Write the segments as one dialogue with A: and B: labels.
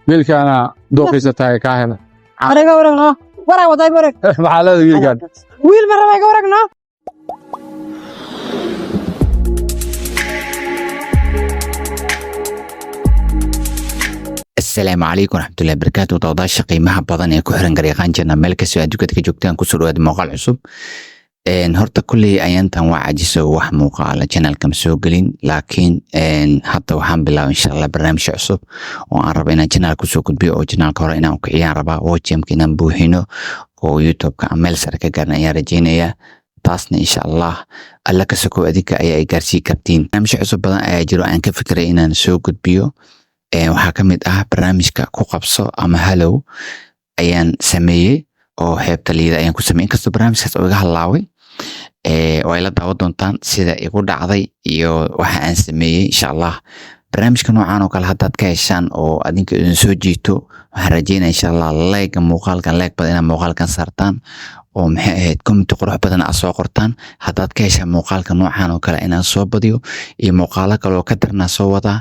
A: wiilka ana dooqiisa tahay ka hela
B: aniga waragno waraa waday warag
A: maxaa la wiilkan
B: wiil ma rabay waragno
C: السلام عليكم ورحمة الله وبركاته ضوضاء qiimaha badan ee ku xiran gareeqan jirna meel kasta aad ka joogtaan ku soo dhawaad muuqaal cusub horta kulli ayantan waa cajiso wax muuqaal channelka soo galin laakiin hadda waxaan bilaabay insha Allah barnaamij cusub oo aan rabo inaan channelka soo gudbiyo oo channelka hore inaan ku ciyaan rabaa oo jamka inaan buuxino oo YouTube-ka meel sare ka gaarna ayaan rajeynayaa taasna insha Allah alla ka soo adinka ay gaarsiin kartiin barnaamij cusub badan ayaa jiro aan ka fikiray inaan soo gudbiyo waxaa ka mid ah barnaamijka ku qabso ama hello ayaan sameeyay oo heebta liida ayaan ku sameeyay inkastoo barnaamijkaas oo iga halaaway oo ay la daawan doontaan sida igu dhacday iyo waxa aan sameeyay insha Allah barnaamijka noocan oo kale haddaad ka heshaan oo adinka idin soo jiito waxaan rajeynayaa insha Allah like muuqaalkan like badan muuqaalkan saartaan oo maxay ahayd comment qurux badan aad soo qortaan haddaad ka heshaan muuqaalka noocan oo kale inaan soo badiyo iyo muuqaalo kale oo ka darna soo wada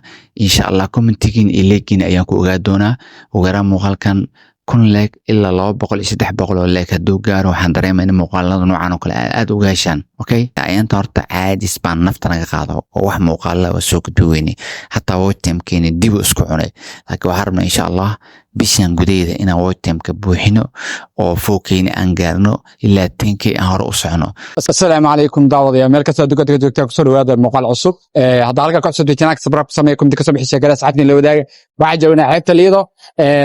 C: insha Allah commentigin iyo like-in ayaan ku ogaa doonaa ugu muuqaalkan 1,000 like ilaa 200 iyo 300 oo like hadduu gaaro waxaan dareemaa in muuqaalada noocan oo kale aad uga heshaan okay ayaan horta caadis baan nafta naga qaado oo wax muuqaalo oo soo gudbiyay hatta waqtigeena dib u isku cunay laakiin waxaan rabnaa insha Allah bishan gudeeda inaan waqtigeena buuxino oo fooqeena aan gaarno ilaa 10k aan hor u socono
A: assalaamu calaykum daawadayaal meel kasta aad ka joogtaan ku soo dhawaada muuqaal cusub hadda halka ka cusub channelka subscribe sameeyo ka soo bixisay garas saacadii la wadaaga waxa joognaa xeebta liido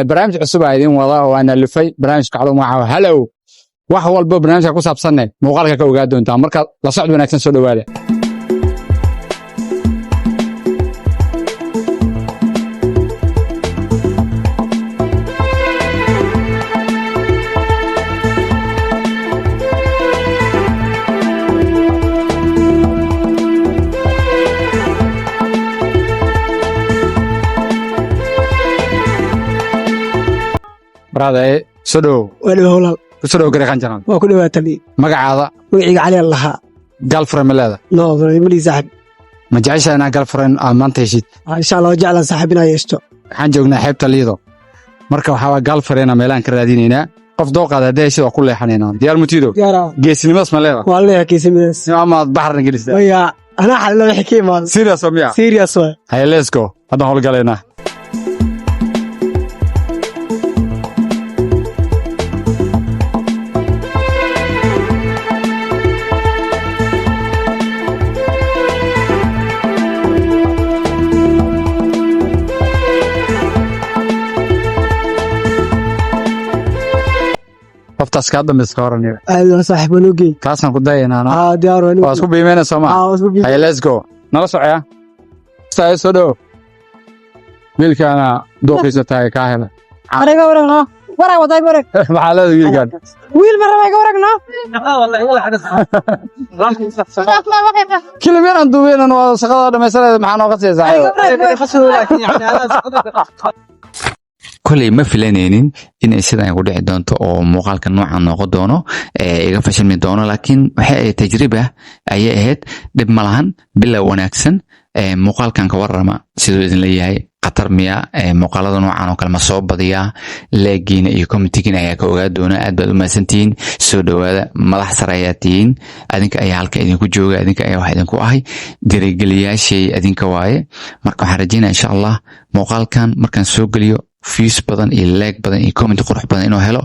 A: barnaamij cusub ah idin wada oo ana lufay barnaamijka calo magaca hello wax walba barnaamijka ku saabsanay muuqaalka ka ogaa doontaa marka la socod wanaagsan soo dhawaada brother soo
B: wali howlal
A: soo gareeqan jiraan
B: waa ku dhawaatay
A: magacaada
B: wiciga cali Allah
A: girlfriend malada
B: no mali saaxib
A: ma jeceshahay inaa girlfriend maanta heshid
B: insha Allah jeclaan saaxibina yeesto
A: waxaan joognaa xeebta liido marka waxaa girlfriend meelaan ka raadinaynaa qof dooqaad haday sidoo ku leexanaynaa diyaar mutiido geesinimaas ma leedahay
B: waa leeyahay geesinimaas
A: ama baxran gelista
B: waya ana xalna wixii ka imaan
A: serious oo miya
B: serious waa
A: hay let's go hadda hol galeena qoftaas ka dambeys ka horaniyo
B: ayuu saaxiib wanoogay
A: kaasan ku dayanaa
B: diyaar wanoogay
A: waa isku biimeena Soomaa hay let's go nala socaya soo dhaw wiilkana dooqiisa tahay ka hela
B: aniga waragno waraa waday warag
A: maxaa la wiilkan
B: wiil ma rabay waragno
A: kilimaan duubeenan waa shaqada dhameysanayd maxaa noo qasaysaa kulay ma filanaynin in ay sidaan ku dhici doonto oo muuqaalka noocan noqon doono iga fashilmi doono laakiin waxa ay tajriba ay ahayd dib malahan bilow wanaagsan muuqaalkan ka warrama sidoo idin leeyahay qatar miya muuqaalada noocan oo kale ma soo badiyaa leegiina iyo commentigina ayaa ka ogaa doona aad baad u maasantiin soo dhawaada madax sare ayaa tihiin adinka ayaa halka idinku jooga adinka ayaa wax idinku ahay dirigeliyaashay adinka waaye marka waxaan rajeynayaa insha Allah muuqaalkan markaan soo geliyo views badan iyo like badan iyo comment qurux badan inuu helo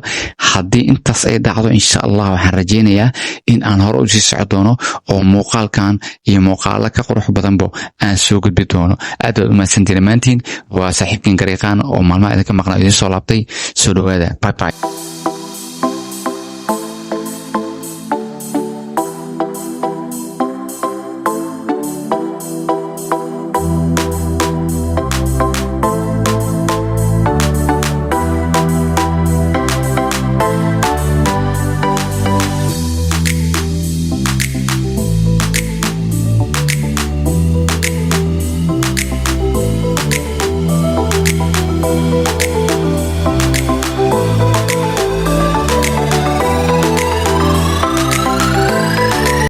A: haddii intaas ay dhacdo insha Allah waxaan rajeynayaa in aan hore u sii socon doono oo muuqaalkan iyo muuqaalo ka qurux badanba aan soo gudbi doono aad u mahadsantiin maantiin waa saaxiibkiin gareeqan oo maalmaha idinka maqnaa idin soo laabtay soo dhawaada bye bye